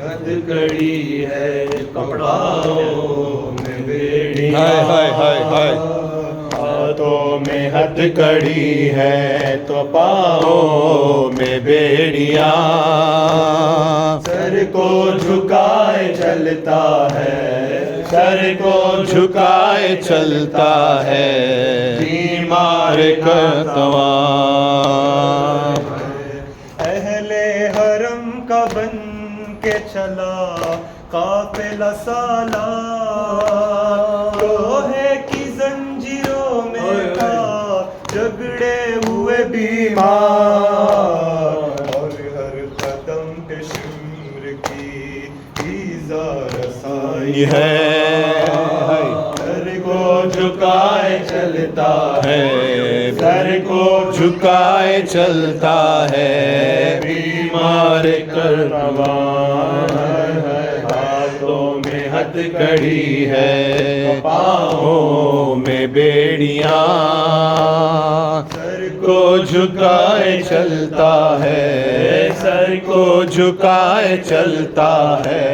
ہتھکڑی ہے تو پاؤں میں بیڑیاں، ہائے ہائے ہائے ہائے، ہاتھوں میں ہتھکڑی ہے تو پاؤں میں بیڑیاں، سر کو جھکائے چلتا ہے، سر کو جھکائے چلتا ہے، بیمار کا توان، اہل حرم کا بن کے چلا قافلہ سالار، لوہے کی زنجیروں میں تھا جھگڑے ہوئے بیمار، اور ہر قدم پہ شمر کی ایذا رسائی ہے، سر کو جھکائے چلتا ہے، سر کو جھکائے چلتا ہے، بیمار کروان، ہاتھوں میں ہتھکڑی ہے پاؤں میں بیڑیاں، سر کو جھکائے چلتا ہے، سر کو جھکائے چلتا ہے،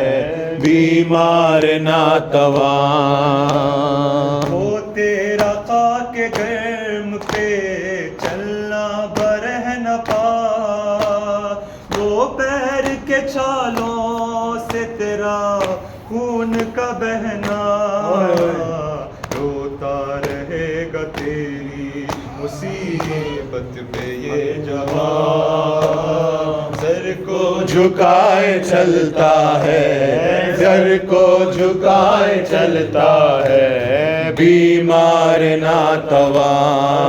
بیمار ناتوان، وہ تیرا خاک گرم پہ چلنا برہ نہ پا، وہ پیر کے چھالوں سے تیرا خون کا بہنا، روتا رہے گا تیری مصیبت پہ یہ جہاں، سر کو جھکائے چلتا ہے، سر کو جھکائے چلتا ہے، بیمار ناتوان،